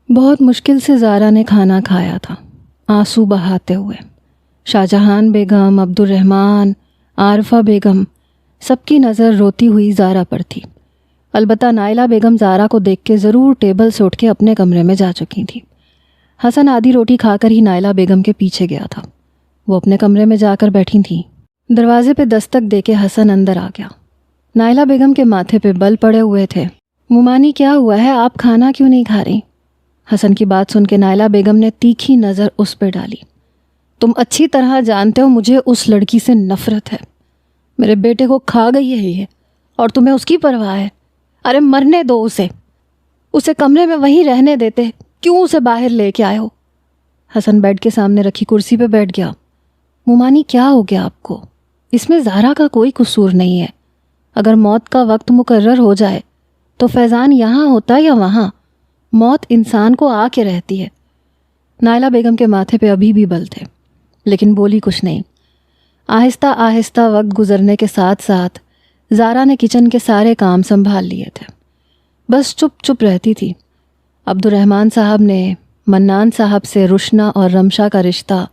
بہت مشکل سے زارا نے کھانا کھایا تھا، آنسو بہاتے ہوئے۔ شاہجہان بیگم، عبدالرحمن، عارفہ بیگم، سب کی نظر روتی ہوئی زارا پر تھی۔ البتہ نائلہ بیگم زارا کو دیکھ کے ضرور ٹیبل سے اٹھ کے اپنے کمرے میں جا چکی تھی۔ حسن آدھی روٹی کھا کر ہی نائلہ بیگم کے پیچھے گیا تھا۔ وہ اپنے کمرے میں جا کر بیٹھی تھیں۔ دروازے پہ دستک دے کے حسن اندر آ گیا۔ نائلہ بیگم کے ماتھے پہ بل پڑے ہوئے تھے۔ مومانی کیا ہوا ہے، آپ کھانا کیوں نہیں کھا رہی؟ حسن کی بات سن کے نائلہ بیگم نے تیکھی نظر اس پہ ڈالی۔ تم اچھی طرح جانتے ہو مجھے اس لڑکی سے نفرت ہے۔ میرے بیٹے کو کھا گئی ہے یہ، اور تمہیں اس کی پرواہ ہے؟ ارے مرنے دو اسے کمرے میں وہیں رہنے دیتے، کیوں اسے باہر لے کے آئے ہو؟ حسن بیڈ کے سامنے رکھی کرسی پہ بیٹھ گیا۔ مومانی کیا ہو گیا آپ کو؟ اس میں زہرا کا کوئی قصور نہیں ہے۔ اگر موت کا وقت مقرر ہو جائے تو فیضان یہاں ہوتا یا وہاں؟ موت انسان کو آ کے رہتی ہے۔ نائلہ بیگم کے ماتھے پہ ابھی بھی بل تھے، لیکن بولی کچھ نہیں۔ آہستہ آہستہ وقت گزرنے کے ساتھ ساتھ زارا نے کچن کے سارے کام سنبھال لیے تھے، بس چپ چپ رہتی تھی۔ عبدالرحمن صاحب نے منان صاحب سے رشنا اور رمشا کا رشتہ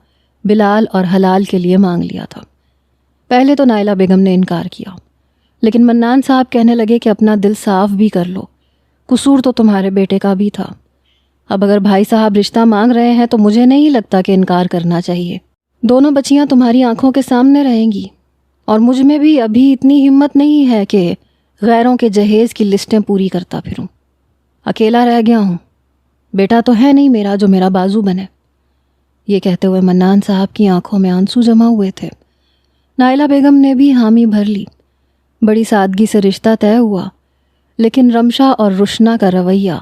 بلال اور حلال کے لیے مانگ لیا تھا۔ پہلے تو نائلہ بیگم نے انکار کیا، لیکن منان صاحب کہنے لگے کہ اپنا دل صاف بھی کر لو، قصور تو تمہارے بیٹے کا بھی تھا۔ اب اگر بھائی صاحب رشتہ مانگ رہے ہیں تو مجھے نہیں لگتا کہ انکار کرنا چاہیے۔ دونوں بچیاں تمہاری آنکھوں کے سامنے رہیں گی، اور مجھ میں بھی ابھی اتنی ہمت نہیں ہے کہ غیروں کے جہیز کی لسٹیں پوری کرتا پھروں۔ اکیلا رہ گیا ہوں، بیٹا تو ہے نہیں میرا جو میرا بازو بنے۔ یہ کہتے ہوئے منان صاحب کی آنکھوں میں آنسو جمع ہوئے تھے۔ نائلہ بیگم نے بھی حامی بھر لی۔ بڑی سادگی سے رشتہ طے ہوا، لیکن رمشا اور رشنا کا رویہ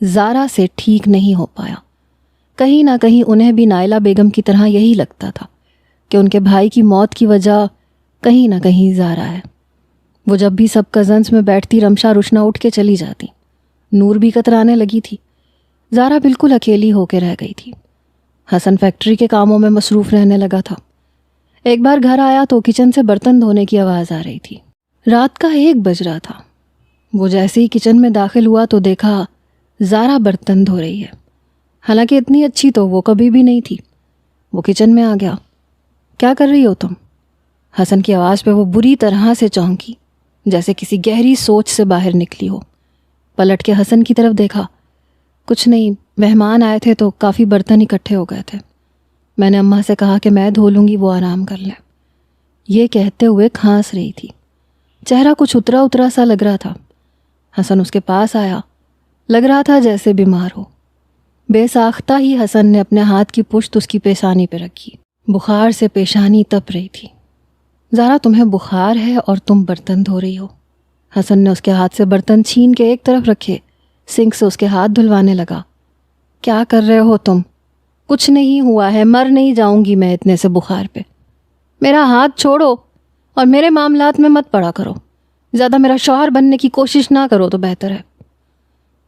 زارا سے ٹھیک نہیں ہو پایا۔ کہیں نہ کہیں انہیں بھی نائلہ بیگم کی طرح یہی لگتا تھا کہ ان کے بھائی کی موت کی وجہ کہیں نہ کہیں زارا ہے۔ وہ جب بھی سب کزنس میں بیٹھتی رمشا رشنا اٹھ کے چلی جاتی۔ نور بھی کترانے لگی تھی۔ زارا بالکل اکیلی ہو کے رہ گئی تھی۔ حسن فیکٹری کے کاموں میں مصروف رہنے لگا تھا۔ ایک بار گھر آیا تو کچن سے برتن دھونے کی آواز آ رہی تھی۔ رات کا 1 بج رہا تھا۔ وہ جیسے ہی کچن میں داخل ہوا تو دیکھا زارا برتن دھو رہی ہے۔ حالانکہ اتنی اچھی تو وہ کبھی بھی نہیں تھی۔ وہ کچن میں آ گیا۔ کیا کر رہی ہو تم؟ حسن کی آواز پہ وہ بری طرح سے چونکی، جیسے کسی گہری سوچ سے باہر نکلی ہو۔ پلٹ کے حسن کی طرف دیکھا۔ کچھ نہیں، مہمان آئے تھے تو کافی برتن اکٹھے ہو گئے تھے۔ میں نے اماں سے کہا کہ میں دھو لوں گی، وہ آرام کر لیں۔ یہ کہتے ہوئے کھانس رہی تھی۔ چہرہ کچھ اترا اترا سا لگ رہا تھا۔ حسن اس کے پاس آیا، لگ رہا تھا جیسے بیمار ہو۔ بے ساختہ ہی حسن نے اپنے ہاتھ کی پشت اس کی پیشانی پہ رکھی۔ بخار سے پیشانی تپ رہی تھی۔ زارا تمہیں بخار ہے اور تم برتن دھو رہی ہو؟ حسن نے اس کے ہاتھ سے برتن چھین کے ایک طرف رکھے، سنک سے اس کے ہاتھ دھلوانے لگا۔ کیا کر رہے ہو تم؟ کچھ نہیں ہوا ہے، مر نہیں جاؤں گی میں اتنے سے بخار پہ۔ میرا ہاتھ چھوڑو اور میرے معاملات میں مت پڑا کرو۔ زیادہ میرا شوہر بننے کی کوشش نہ کرو تو بہتر ہے۔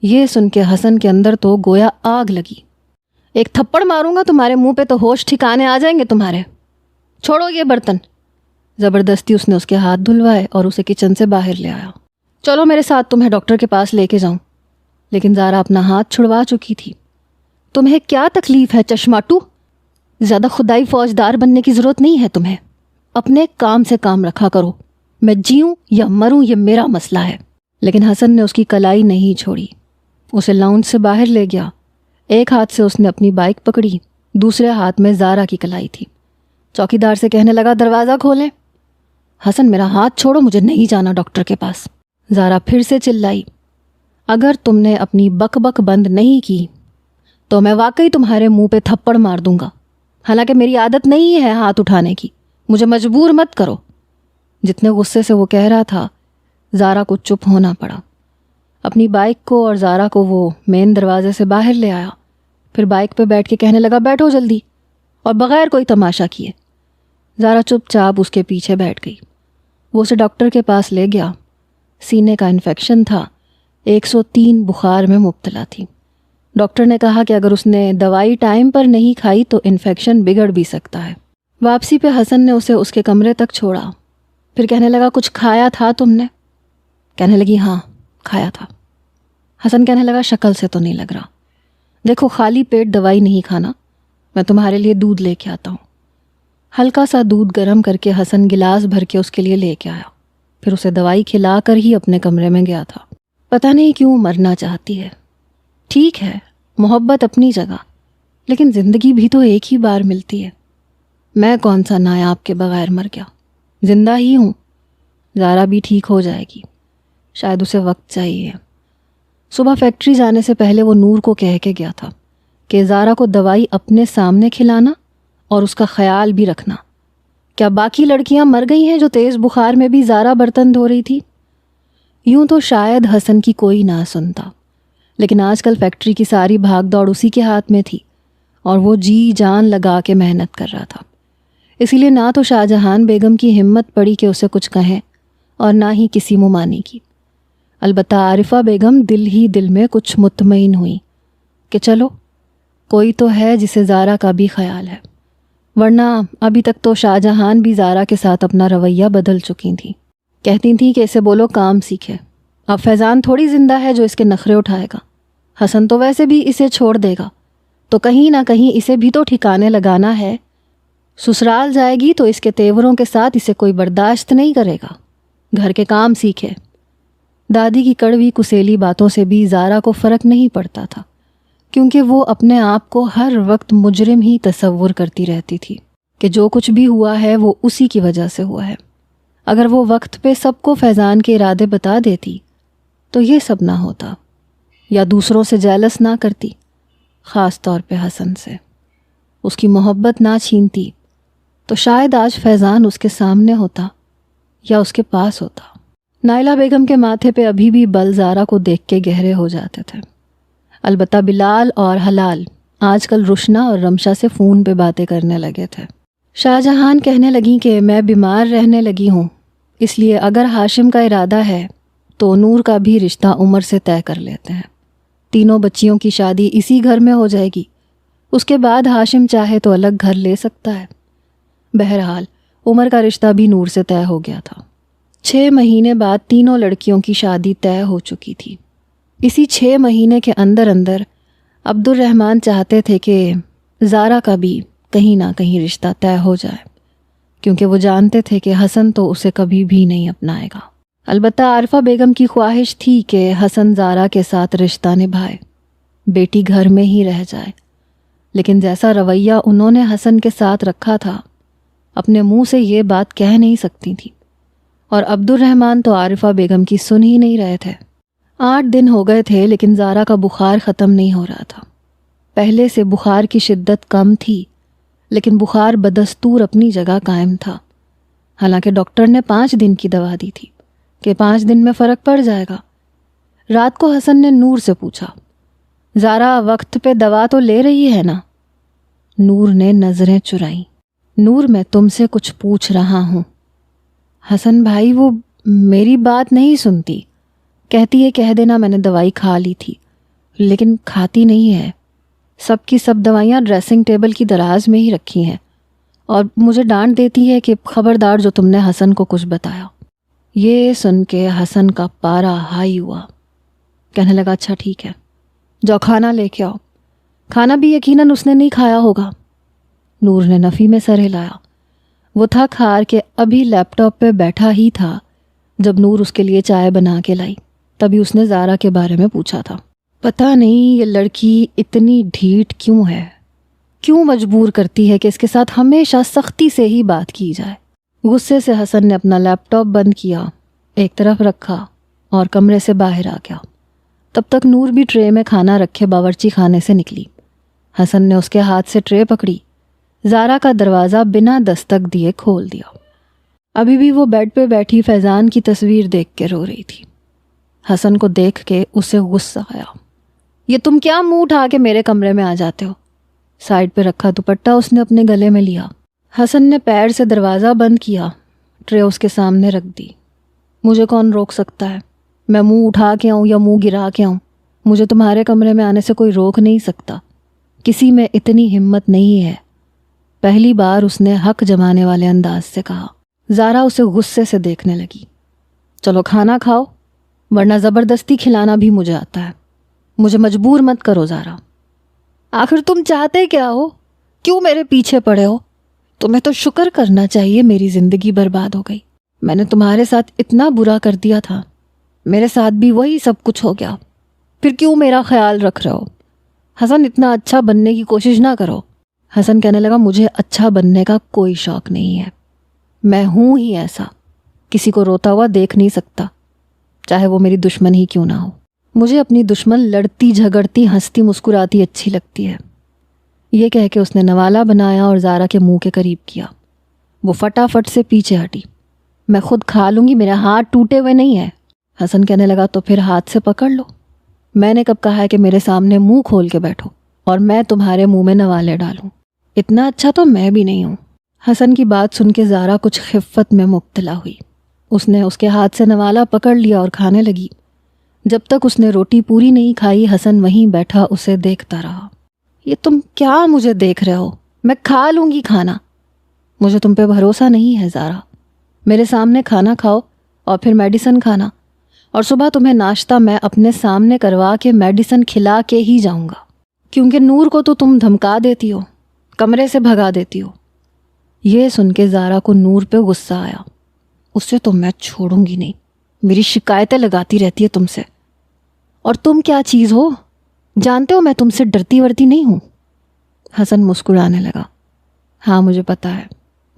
یہ سن کے حسن کے اندر تو گویا آگ لگی۔ ایک تھپڑ ماروں گا تمہارے منہ پہ تو ہوش ٹھکانے آ جائیں گے تمہارے۔ چھوڑو یہ برتن۔ زبردستی اس نے اس کے ہاتھ دھلوائے اور اسے کچن سے باہر لے آیا۔ چلو میرے ساتھ، تمہیں ڈاکٹر کے پاس لے کے جاؤں۔ لیکن زارا اپنا ہاتھ چھڑوا چکی تھی۔ تمہیں کیا تکلیف ہے چشماٹو؟ زیادہ خدائی فوجدار بننے کی ضرورت نہیں ہے تمہیں۔ اپنے کام سے کام رکھا کرو۔ میں جیوں یا مروں یہ میرا مسئلہ ہے۔ لیکن حسن نے اس کی کلائی نہیں چھوڑی۔ اسے لاؤنج سے باہر لے گیا۔ ایک ہاتھ سے اس نے اپنی بائک پکڑی، دوسرے ہاتھ میں زارا کی کلائی تھی۔ چوکیدار سے کہنے لگا دروازہ کھولیں۔ حسن میرا ہاتھ چھوڑو، مجھے نہیں جانا ڈاکٹر کے پاس۔ زارا پھر سے چلائی، اگر تم نے اپنی بک بک بند نہیں کی تو میں واقعی تمہارے منہ پہ تھپڑ مار دوں گا۔ حالانکہ میری عادت نہیں ہے ہاتھ اٹھانے کی، مجھے مجبور مت کرو۔ جتنے غصے سے وہ کہہ رہا تھا، زارا کو چپ ہونا پڑا۔ اپنی بائک کو اور زارا کو وہ مین دروازے سے باہر لے آیا، پھر بائک پہ بیٹھ کے کہنے لگا بیٹھو جلدی، اور بغیر کوئی تماشا کیے۔ زارا چپ چاپ اس کے پیچھے بیٹھ گئی۔ وہ اسے ڈاکٹر کے پاس لے گیا۔ سینے کا انفیکشن تھا، 103 بخار میں مبتلا تھی۔ ڈاکٹر نے کہا کہ اگر اس نے دوائی ٹائم پر نہیں کھائی تو انفیکشن بگڑ بھی سکتا ہے۔ واپسی پہ حسن نے اسے اس کے کمرے تک چھوڑا، پھر کہنے لگا کچھ کھایا تھا تم نے؟ کہنے لگی ہاں کھایا تھا۔ حسن کہنے لگا شکل سے تو نہیں لگ رہا۔ دیکھو خالی پیٹ دوائی نہیں کھانا، میں تمہارے لیے دودھ لے کے آتا ہوں۔ ہلکا سا دودھ گرم کر کے حسن گلاس بھر کے اس کے لیے لے کے آیا، پھر اسے دوائی کھلا کر ہی اپنے کمرے میں گیا تھا۔ پتہ نہیں کیوں مرنا چاہتی ہے۔ ٹھیک ہے، محبت اپنی جگہ، لیکن زندگی بھی تو ایک ہی بار ملتی ہے۔ میں کون سا نایاب کے بغیر مر گیا، زندہ ہی ہوں۔ زارا بھی ٹھیک ہو جائے گی، شاید اسے وقت چاہیے۔ صبح فیکٹری جانے سے پہلے وہ نور کو کہہ کے گیا تھا کہ زارا کو دوائی اپنے سامنے کھلانا اور اس کا خیال بھی رکھنا۔ کیا باقی لڑکیاں مر گئی ہیں جو تیز بخار میں بھی زارا برتن دھو رہی تھی؟ یوں تو شاید حسن کی کوئی نہ سنتا، لیکن آج کل فیکٹری کی ساری بھاگ دوڑ اسی کے ہاتھ میں تھی اور وہ جی جان لگا کے محنت کر رہا تھا۔ اسی لیے نہ تو شاہجہان بیگم کی ہمت پڑی کہ اسے کچھ کہیں اور نہ ہی کسی ممانی کی۔ البتہ عارفہ بیگم دل ہی دل میں کچھ مطمئن ہوئی کہ چلو کوئی تو ہے جسے زارا کا بھی خیال ہے، ورنہ ابھی تک تو شاہجہان بھی زارا کے ساتھ اپنا رویہ بدل چکی تھیں۔ کہتی تھیں کہ اسے بولو کام سیکھے، اب فیضان تھوڑی زندہ ہے جو اس کے نخرے اٹھائے گا، حسن تو ویسے بھی اسے چھوڑ دے گا، تو کہیں نہ کہیں اسے بھی تو ٹھکانے لگانا ہے۔ سسرال جائے گی تو اس کے تیوروں کے ساتھ اسے کوئی برداشت نہیں کرے گا، گھر کے کام سیکھے۔ دادی کی کڑوی کسیلی باتوں سے بھی زارا کو فرق نہیں پڑتا تھا، کیونکہ وہ اپنے آپ کو ہر وقت مجرم ہی تصور کرتی رہتی تھی کہ جو کچھ بھی ہوا ہے وہ اسی کی وجہ سے ہوا ہے۔ اگر وہ وقت پہ سب کو فیضان کے ارادے بتا دیتی تو یہ سب نہ ہوتا، یا دوسروں سے جیلس نہ کرتی، خاص طور پہ حسن سے، اس کی محبت نہ چھینتی، تو شاید آج فیضان اس کے سامنے ہوتا یا اس کے پاس ہوتا۔ نائلہ بیگم کے ماتھے پہ ابھی بھی بل زارا کو دیکھ کے گہرے ہو جاتے تھے۔ البتہ بلال اور حلال آج کل رشنا اور رمشا سے فون پہ باتیں کرنے لگے تھے۔ شاہجہان کہنے لگیں کہ میں بیمار رہنے لگی ہوں، اس لیے اگر ہاشم کا ارادہ ہے تو نور کا بھی رشتہ عمر سے طے کر لیتے ہیں۔ تینوں بچیوں کی شادی اسی گھر میں ہو جائے گی، اس کے بعد ہاشم چاہے تو الگ گھر لے سکتا ہے۔ بہرحال عمر کا رشتہ بھی نور سے طے ہو گیا تھا۔ 6 مہینے بعد تینوں لڑکیوں کی شادی طے ہو چکی تھی۔ اسی 6 مہینے کے اندر اندر عبد الرحمن چاہتے تھے کہ زارا کا بھی کہیں نہ کہیں رشتہ طے ہو جائے، کیونکہ وہ جانتے تھے کہ حسن تو اسے کبھی بھی نہیں اپنائے گا۔ البتہ عارفہ بیگم کی خواہش تھی کہ حسن زارا کے ساتھ رشتہ نبھائے، بیٹی گھر میں ہی رہ جائے، لیکن جیسا رویہ انہوں نے حسن کے ساتھ رکھا تھا، اپنے منہ سے یہ بات کہہ نہیں سکتی تھی، اور عبد الرحمن تو عارفہ بیگم کی سن ہی نہیں رہے تھے۔ 8 دن ہو گئے تھے لیکن زارا کا بخار ختم نہیں ہو رہا تھا۔ پہلے سے بخار کی شدت کم تھی، لیکن بخار بدستور اپنی جگہ قائم تھا۔ حالانکہ ڈاکٹر نے 5 دن کی دوا دی تھی کہ 5 دن میں فرق پڑ جائے گا۔ رات کو حسن نے نور سے پوچھا، زارا وقت پہ دوا تو لے رہی ہے نا؟ نور نے نظریں چرائیں۔ نور میں تم سے کچھ پوچھ رہا ہوں۔ حسن بھائی وہ میری بات نہیں سنتی، کہتی ہے کہہ دینا میں نے دوائی کھا لی تھی، لیکن کھاتی نہیں ہے۔ سب کی سب دوائیاں ڈریسنگ ٹیبل کی دراز میں ہی رکھی ہیں، اور مجھے ڈانٹ دیتی ہے کہ خبردار جو تم نے حسن کو کچھ بتایا۔ یہ سن کے حسن کا پارا ہائی ہوا، کہنے لگا اچھا ٹھیک ہے، جاؤ کھانا لے کے آؤ۔ کھانا بھی یقیناً اس نے نہیں کھایا ہوگا۔ نور نے نفی میں سر ہلایا۔ وہ تھک ہار کے ابھی لیپ ٹاپ پہ بیٹھا ہی تھا جب نور اس کے لیے چائے بنا کے لائی۔ تبھی اس نے زارا کے بارے میں پوچھا تھا۔ پتہ نہیں یہ لڑکی اتنی ڈھیٹ کیوں ہے، کیوں مجبور کرتی ہے کہ اس کے ساتھ ہمیشہ سختی سے ہی بات کی جائے۔ غصے سے حسن نے اپنا لیپ ٹاپ بند کیا، ایک طرف رکھا اور کمرے سے باہر آ گیا۔ تب تک نور بھی ٹرے میں کھانا رکھے باورچی خانے سے نکلی۔ حسن نے اس کے ہاتھ سے ٹرے پکڑی، زارا کا دروازہ بنا دستک دیے کھول دیا۔ ابھی بھی وہ بیڈ پہ بیٹھی فیضان کی تصویر دیکھ کے رو رہی تھی۔ حسن کو دیکھ کے اسے غصہ آیا۔ یہ تم کیا منہ اٹھا کے میرے کمرے میں آ جاتے ہو؟ سائڈ پہ رکھا دوپٹہ اس نے اپنے گلے میں لیا۔ حسن نے پیر سے دروازہ بند کیا، ٹرے اس کے سامنے رکھ دی۔ مجھے کون روک سکتا ہے؟ میں منہ اٹھا کے آؤں یا منہ گرا کے آؤں، مجھے تمہارے کمرے میں آنے سے کوئی روک نہیں سکتا۔ کسی میں اتنی ہمت نہیں ہے۔ پہلی بار اس نے حق جمانے والے انداز سے کہا۔ زارا اسے غصے سے دیکھنے لگی۔ چلو کھانا کھاؤ، ورنہ زبردستی کھلانا بھی مجھے آتا ہے، مجھے مجبور مت کرو زارا۔ آخر تم چاہتے کیا ہو؟ کیوں میرے پیچھے پڑے ہو؟ تمہیں تو شکر کرنا چاہیے میری زندگی برباد ہو گئی. میں نے تمہارے ساتھ اتنا برا کر دیا تھا، میرے ساتھ بھی وہی سب کچھ ہو گیا. پھر کیوں میرا خیال رکھ رہے ہو؟ حسن اتنا اچھا بننے کی کوشش نہ کرو. حسن کہنے لگا مجھے اچھا بننے کا کوئی شوق نہیں ہے، میں ہوں ہی ایسا، کسی کو روتا ہوا دیکھ نہیں سکتا، چاہے وہ میری دشمن ہی کیوں نہ ہو. مجھے اپنی دشمن لڑتی جھگڑتی ہنستی مسکراتی اچھی لگتی ہے. یہ کہہ کے اس نے نوالا بنایا اور زارا کے منہ کے قریب کیا. وہ فٹافٹ سے پیچھے ہٹی. میں خود کھا لوں گی، میرے ہاتھ ٹوٹے ہوئے نہیں ہیں. حسن کہنے لگا تو پھر ہاتھ سے پکڑ لو. میں نے کب کہا ہے کہ میرے سامنے منہ کھول کے بیٹھو اور میں تمہارے منہ میں نوالے ڈالوں؟ اتنا اچھا تو میں بھی نہیں ہوں. حسن کی بات سن کے زارا کچھ خفت میں مبتلا ہوئی. اس نے اس کے ہاتھ سے نوالا پکڑ لیا اور کھانے لگی. جب تک اس نے روٹی پوری نہیں کھائی حسن وہیں بیٹھا اسے دیکھتا رہا. یہ تم کیا مجھے دیکھ رہے ہو؟ میں کھا لوں گی کھانا. مجھے تم پہ بھروسہ نہیں ہے زارا. میرے سامنے کھانا کھاؤ اور پھر میڈیسن کھانا، اور صبح تمہیں ناشتہ میں اپنے سامنے کروا کے میڈیسن کھلا کے ہی جاؤں گا، کیونکہ نور کو تو تم دھمکا دیتی ہو، کمرے سے بھگا دیتی ہو. یہ سن کے زارا کو نور پہ غصہ آیا. اسے تو میں چھوڑوں گی نہیں، میری شکایتیں لگاتی رہتی ہے تم سے. اور تم کیا چیز ہو؟ جانتے ہو میں تم سے ڈرتی ورتی نہیں ہوں. حسن مسکرانے لگا. ہاں مجھے پتا ہے،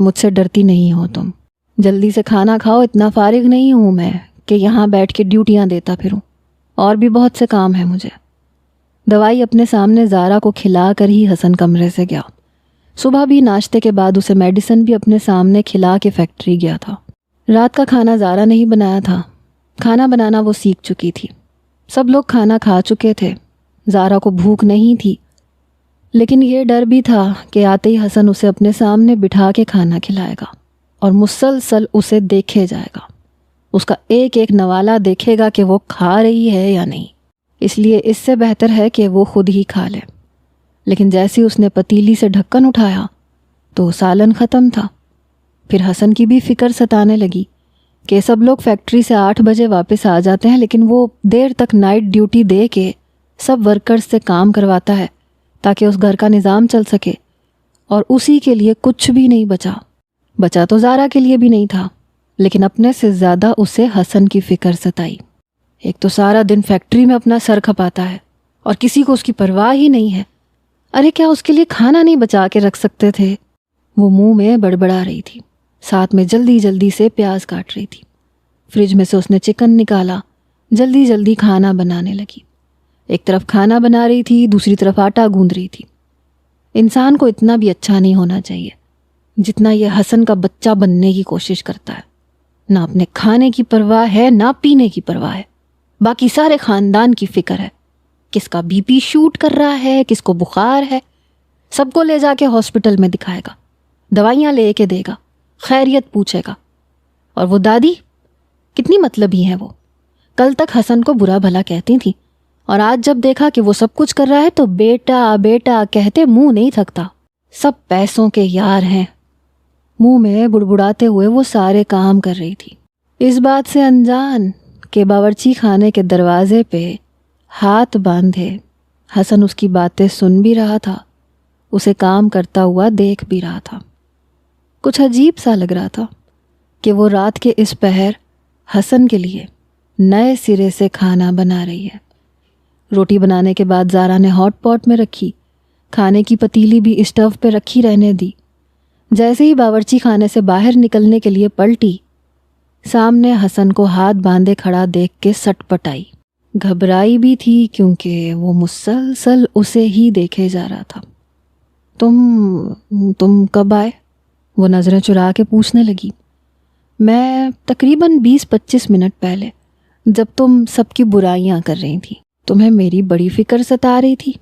مجھ سے ڈرتی نہیں ہو تم. جلدی سے کھانا کھاؤ، اتنا فارغ نہیں ہوں میں کہ یہاں بیٹھ کے ڈیوٹیاں دیتا پھروں، اور بھی بہت سے کام ہیں مجھے. دوائی اپنے سامنے زارا کو کھلا کر ہی حسن کمرے سے گیا. صبح بھی ناشتے کے بعد اسے میڈیسن بھی اپنے سامنے کھلا کے فیکٹری گیا تھا. رات کا کھانا زارا نہیں بنایا تھا، کھانا بنانا وہ سیکھ چکی تھی. سب لوگ کھانا کھا چکے تھے، زارا کو بھوک نہیں تھی، لیکن یہ ڈر بھی تھا کہ آتے ہی حسن اسے اپنے سامنے بٹھا کے کھانا کھلائے گا اور مسلسل اسے دیکھے جائے گا. اس کا ایک ایک نوالا دیکھے گا کہ وہ کھا رہی ہے یا نہیں. اس لیے اس سے بہتر ہے کہ وہ خود ہی کھا لے. لیکن جیسے اس نے پتیلی سے ڈھکن اٹھایا تو سالن ختم تھا. پھر حسن کی بھی فکر ستانے لگی کہ سب لوگ فیکٹری سے 8 بجے واپس آ جاتے ہیں، لیکن وہ دیر تک نائٹ ڈیوٹی دے کے سب ورکرز سے کام کرواتا ہے تاکہ اس گھر کا نظام چل سکے، اور اسی کے لیے کچھ بھی نہیں بچا تو زارا کے لیے بھی نہیں تھا، لیکن اپنے سے زیادہ اسے حسن کی فکر ستائی. ایک تو سارا دن فیکٹری میں اپنا سر کھپاتا ہے اور کسی کو اس کی پرواہ ہی نہیں ہے. ارے کیا اس کے لیے کھانا نہیں بچا کے رکھ سکتے تھے؟ وہ منہ میں بڑبڑا رہی تھی، ساتھ میں جلدی جلدی سے پیاز کاٹ رہی تھی. فریج میں سے اس نے چکن نکالا، جلدی جلدی کھانا بنانے لگی. ایک طرف کھانا بنا رہی تھی، دوسری طرف آٹا گوندھ رہی تھی. انسان کو اتنا بھی اچھا نہیں ہونا چاہیے جتنا یہ حسن کا بچہ بننے کی کوشش کرتا ہے. نہ اپنے کھانے کی پرواہ ہے، نہ پینے کی پرواہ ہے. باقی سارے خاندان کی فکر ہے، کس کا بی پی شوٹ کر رہا ہے، کس کو بخار ہے، سب کو لے جا کے ہاسپٹل میں دکھائے گا، دوائیاں لے کے دے گا، خیریت پوچھے گا. اور وہ دادی کتنی مطلبی ہیں وہ. کل تک حسن کو برا بھلا کہتی تھی، اور آج جب دیکھا کہ وہ سب کچھ کر رہا ہے تو بیٹا بیٹا کہتے منہ نہیں تھکتا. سب پیسوں کے یار ہیں. منہ میں بڑبڑاتے ہوئے وہ سارے کام کر رہی تھی، اس بات سے انجان کہ باورچی خانے کے دروازے پہ ہاتھ باندھے حسن اس کی باتیں سن بھی رہا تھا، اسے کام کرتا ہوا دیکھ بھی رہا تھا. کچھ عجیب سا لگ رہا تھا کہ وہ رات کے اس پہر حسن کے لیے نئے سرے سے کھانا بنا رہی ہے. روٹی بنانے کے بعد زارا نے ہاٹ پاٹ میں رکھی، کھانے کی پتیلی بھی اسٹو پہ رکھی رہنے دی. جیسے ہی باورچی خانے سے باہر نکلنے کے لیے پلٹی، سامنے حسن کو ہاتھ باندھے کھڑا دیکھ کے سٹ پٹائی. گھبرائی بھی تھی کیونکہ وہ مسلسل اسے ہی دیکھے جا رہا تھا. تم کب آئے؟ وہ نظریں چرا کے پوچھنے لگی. میں تقریباً 20-25 منٹ پہلے، جب تم سب کی برائیاں کر رہی تھی. تمہیں میری بڑی فکر ستا رہی تھی،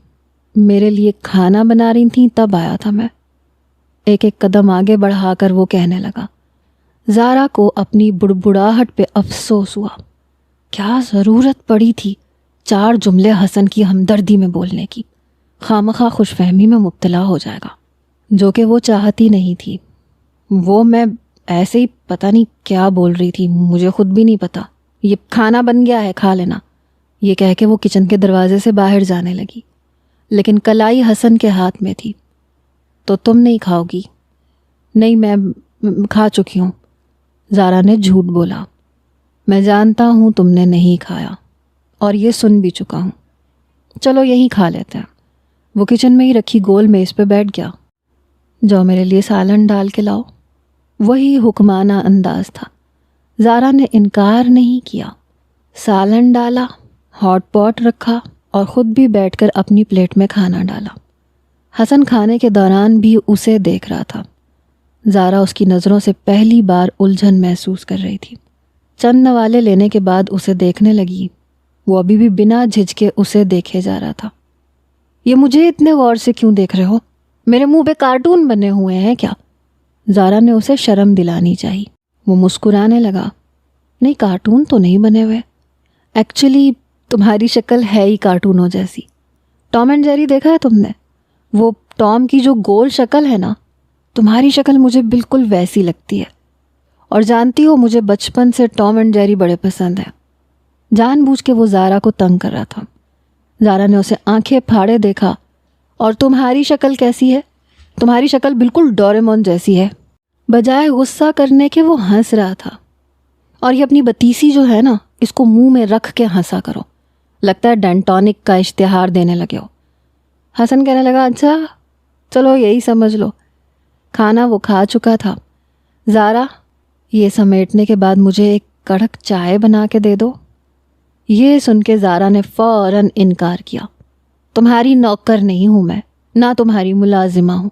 میرے لیے کھانا بنا رہی تھیں، تب آیا تھا میں. ایک ایک قدم آگے بڑھا کر وہ کہنے لگا. زارا کو اپنی بڑبڑاہٹ پہ افسوس ہوا. کیا ضرورت پڑی تھی 4 جملے حسن کی ہمدردی میں بولنے کی؟ خامخواہ خوش فہمی میں مبتلا ہو جائے گا، جو کہ وہ چاہتی نہیں تھی. وہ میں ایسے ہی پتہ نہیں کیا بول رہی تھی، مجھے خود بھی نہیں پتا. یہ کھانا بن گیا ہے، کھا لینا، یہ کہہ کے وہ کچن کے دروازے سے باہر جانے لگی. لیکن کلائی حسن کے ہاتھ میں تھی۔ تو تم نہیں کھاؤ گی؟ نہیں، میں کھا چکی ہوں۔ زارا نے جھوٹ بولا۔ میں جانتا ہوں تم نے نہیں کھایا، اور یہ سن بھی چکا ہوں۔ چلو یہیں کھا لیتے ہیں۔ وہ کچن میں ہی رکھی گول میز پہ بیٹھ گیا۔ جاؤ میرے لیے سالن ڈال کے لاؤ۔ وہی حکمانہ انداز تھا۔ زارا نے انکار نہیں کیا۔ سالن ڈالا، ہاٹ پاٹ رکھا اور خود بھی بیٹھ کر اپنی پلیٹ میں کھانا ڈالا۔ حسن کھانے کے دوران بھی اسے دیکھ رہا تھا۔ زارا اس کی نظروں سے پہلی بار الجھن محسوس کر رہی تھی۔ چند نوالے لینے کے بعد اسے دیکھنے لگی۔ وہ ابھی بھی بنا جھجکے اسے دیکھے جا رہا تھا۔ یہ مجھے اتنے غور سے کیوں دیکھ رہے ہو؟ میرے منہ پہ کارٹون بنے ہوئے ہیں کیا؟ زارا نے اسے شرم دلانی چاہی۔ وہ مسکرانے لگا۔ نہیں، کارٹون تو نہیں بنے ہوئے۔ ایکچولی تمہاری شکل ہے ہی کارٹونوں جیسی۔ ٹام اینڈ جیری دیکھا ہے تم نے؟ وہ ٹام کی جو گول شکل ہے نا، تمہاری شکل مجھے بالکل ویسی لگتی ہے۔ اور جانتی ہو، مجھے بچپن سے ٹام اینڈ جیری بڑے پسند ہیں۔ جان بوجھ کے وہ زارا کو تنگ کر رہا تھا۔ زارا نے اسے آنکھیں پھاڑے دیکھا۔ اور تمہاری شکل کیسی ہے؟ تمہاری شکل بالکل ڈوریمون جیسی ہے۔ بجائے غصہ کرنے کے وہ ہنس رہا تھا۔ اور یہ اپنی بتیسی جو ہے نا، اس کو منہ میں رکھ کے ہنسا کرو۔ لگتا ہے ڈینٹونک کا اشتہار دینے لگے ہو۔ حسن کہنے لگا، اچھا چلو یہی سمجھ لو۔ کھانا وہ کھا چکا تھا۔ زارا، یہ سمیٹنے کے بعد مجھے ایک کڑک چائے بنا کے دے دو۔ یہ سن کے زارا نے فوراً انکار کیا۔ تمہاری نوکر نہیں ہوں میں، نہ تمہاری ملازمہ ہوں۔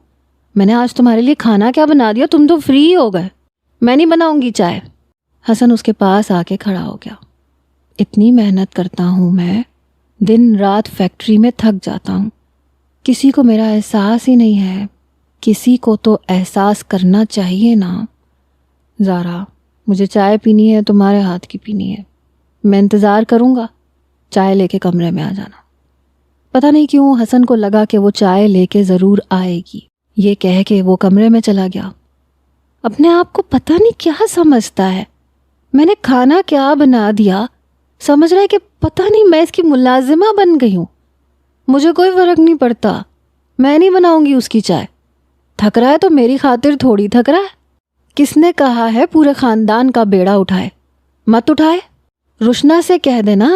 میں نے آج تمہارے لیے کھانا کیا بنا دیا، تم تو فری ہو گئے۔ میں نہیں بناؤں گی چائے۔ حسن اس کے پاس آ کے کھڑا ہو گیا۔ اتنی محنت کرتا ہوں میں، دن رات فیکٹری میں تھک جاتا ہوں، کسی کو میرا احساس ہی نہیں ہے۔ کسی کو تو احساس کرنا چاہیے نا۔ زارا، مجھے چائے پینی ہے، تمہارے ہاتھ کی پینی ہے۔ میں انتظار کروں گا، چائے لے کے کمرے میں آ جانا۔ پتہ نہیں کیوں حسن کو لگا کہ وہ چائے لے کے ضرور آئے گی۔ یہ کہہ کے وہ کمرے میں چلا گیا۔ اپنے آپ کو پتہ نہیں کیا سمجھتا ہے۔ میں نے کھانا کیا بنا دیا، سمجھ رہا ہے کہ پتہ نہیں میں اس کی ملازمہ بن گئی ہوں۔ مجھے کوئی فرق نہیں پڑتا، میں نہیں بناؤں گی اس کی چائے۔ تھک رہا ہے تو میری خاطر تھوڑی تھک رہا ہے۔ کس نے کہا ہے پورے خاندان کا بیڑا اٹھائے؟ مت اٹھائے۔ روشنا سے کہہ دے نا،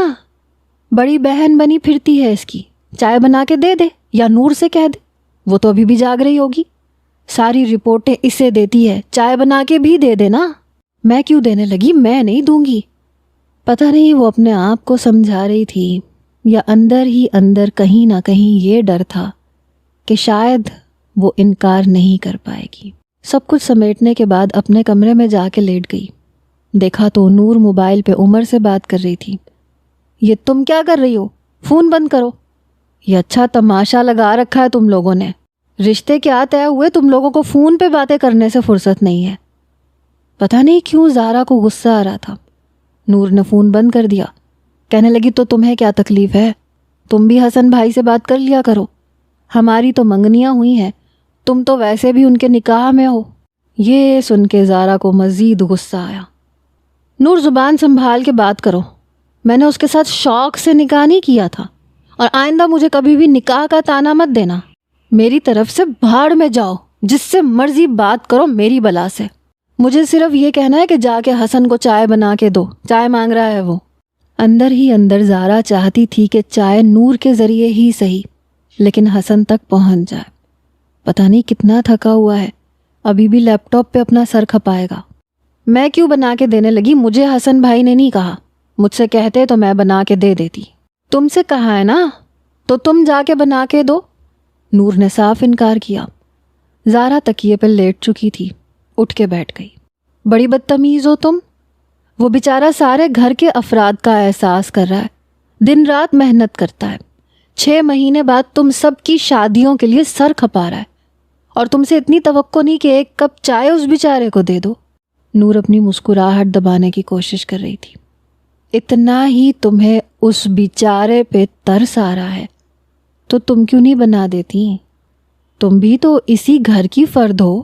بڑی بہن بنی پھرتی ہے اس کی، چائے بنا کے دے دے، یا نور سے کہہ دے، وہ تو ابھی بھی جاگ رہی ہوگی۔ ساری رپورٹیں اسے دیتی ہے، چائے بنا کے بھی دے دے نا۔ میں کیوں دینے لگی؟ میں نہیں دوں گی۔ پتہ نہیں وہ اپنے آپ کو سمجھا رہی تھی یا اندر ہی اندر کہیں نہ کہیں یہ ڈر تھا کہ شاید وہ انکار نہیں کر پائے گی۔ سب کچھ سمیٹنے کے بعد اپنے کمرے میں جا کے لیٹ گئی۔ دیکھا تو نور موبائل پہ عمر سے بات کر رہی تھی۔ یہ تم کیا کر رہی ہو؟ فون بند کرو۔ یہ اچھا تماشا لگا رکھا ہے تم لوگوں نے۔ رشتے کیا طے ہوئے، تم لوگوں کو فون پہ باتیں کرنے سے فرصت نہیں ہے۔ پتہ نہیں کیوں زارا کو غصہ آ رہا تھا۔ نور نے فون بند کر دیا۔ کہنے لگی، تو تمہیں کیا تکلیف ہے؟ تم بھی حسن بھائی سے بات کر لیا کرو۔ ہماری تو منگنیاں ہوئی ہیں، تم تو ویسے بھی ان کے نکاح میں ہو۔ یہ سن کے زارا کو مزید غصہ آیا۔ نور، زبان سنبھال کے بات کرو۔ میں نے اس کے ساتھ شوق سے نکاح نہیں کیا تھا، اور آئندہ مجھے کبھی بھی نکاح کا طعنہ مت دینا۔ میری طرف سے بھاڑ میں جاؤ، جس سے مرضی بات کرو میری بلا سے۔ مجھے صرف یہ کہنا ہے کہ جا کے حسن کو چائے بنا کے دو، چائے مانگ رہا ہے وہ۔ اندر ہی اندر زارا چاہتی تھی کہ چائے نور کے ذریعے ہی صحیح، لیکن حسن تک پہنچ جائے۔ پتہ نہیں کتنا تھکا ہوا ہے، ابھی بھی لیپ ٹاپ پہ اپنا سر کھپائے گا۔ میں کیوں بنا کے دینے لگی؟ مجھے حسن بھائی نے نہیں کہا، مجھ سے کہتے تو میں بنا کے دے دیتی۔ تم سے کہا ہے نا، تو تم جا کے بنا کے دو۔ نور نے صاف انکار کیا۔ زارا تکیے پہ لیٹ چکی تھی، اٹھ کے بیٹھ گئی۔ بڑی بدتمیز ہو تم۔ وہ بیچارہ سارے گھر کے افراد کا احساس کر رہا ہے، دن رات محنت کرتا ہے، 6 مہینے بعد تم سب کی شادیوں کے لیے سر کھپا رہا ہے، اور تم سے اتنی توقع نہیں کہ ایک کپ چائے اس بیچارے کو دے دو۔ نور اپنی مسکراہٹ دبانے کی کوشش کر رہی تھی۔ اتنا ہی تمہیں اس بیچارے پہ ترس آ رہا ہے تو تم کیوں نہیں بنا دیتی؟ تم بھی تو اسی گھر کی فرد ہو،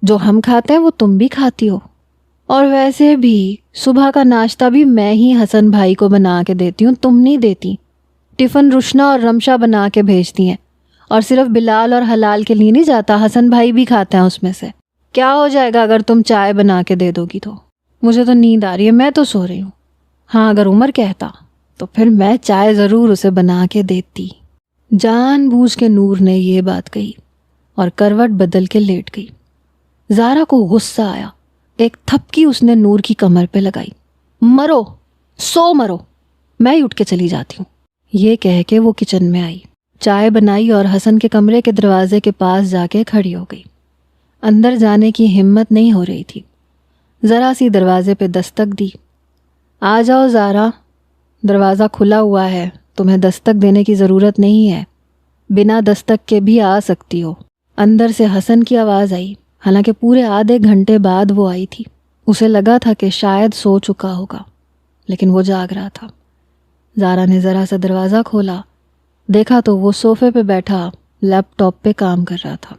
جو ہم کھاتے ہیں وہ تم بھی کھاتی ہو۔ اور ویسے بھی صبح کا ناشتہ بھی میں ہی حسن بھائی کو بنا کے دیتی ہوں، تم نہیں دیتی۔ ٹفن روشنا اور رمشا بنا کے بھیجتی ہیں، اور صرف بلال اور حلال کے لیے نہیں جاتا، حسن بھائی بھی کھاتے ہیں اس میں سے۔ کیا ہو جائے گا اگر تم چائے بنا کے دے دو گی تو؟ مجھے تو نیند آ رہی ہے، میں تو سو رہی ہوں۔ ہاں اگر عمر کہتا تو پھر میں چائے ضرور اسے بنا کے دیتی۔ جان بوجھ کے نور نے یہ بات کہی اور کروٹ بدل کے لیٹ گئی۔ زارا کو غصہ آیا، ایک تھپکی اس نے نور کی کمر پہ لگائی۔ مرو، سو مرو، میں ہی اٹھ کے چلی جاتی ہوں۔ یہ کہہ کے وہ کچن میں آئی، چائے بنائی اور حسن کے کمرے کے دروازے کے پاس جا کے کھڑی ہو گئی۔ اندر جانے کی ہمت نہیں ہو رہی تھی۔ ذرا سی دروازے پہ دستک دی۔ آ جاؤ زارا، دروازہ کھلا ہوا ہے، تمہیں دستک دینے کی ضرورت نہیں ہے، بنا دستک کے بھی آ سکتی ہو۔ اندر سے حسن کی آواز آئی، حالانکہ پورے آدھے گھنٹے بعد وہ آئی تھی۔ اسے لگا تھا کہ شاید سو چکا ہوگا، لیکن وہ جاگ رہا تھا۔ زارا نے ذرا سا دروازہ کھولا، دیکھا تو وہ صوفے پہ بیٹھا لیپ ٹاپ پہ کام کر رہا تھا۔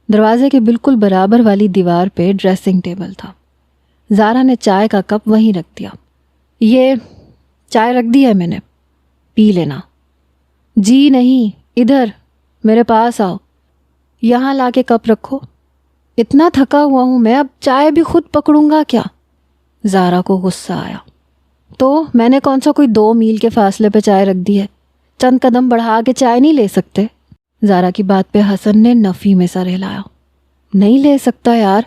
دروازے کے بالکل برابر والی دیوار پہ ڈریسنگ ٹیبل تھا۔ زارا نے چائے کا کپ وہیں رکھ دیا۔ یہ چائے رکھ دی ہے میں نے، پی لینا۔ جی نہیں، ادھر میرے پاس آؤ، یہاں لا کے کپ رکھو۔ اتنا تھکا ہوا ہوں میں، اب چائے بھی خود پکڑوں گا کیا؟ زارا کو غصہ آیا۔ تو میں نے کون سا کوئی 2 میل کے فاصلے پہ چائے رکھ دی ہے؟ چند قدم بڑھا کے چائے نہیں لے سکتے؟ زارا کی بات پہ حسن نے نفی میں سر ہلایا۔ نہیں لے سکتا یار،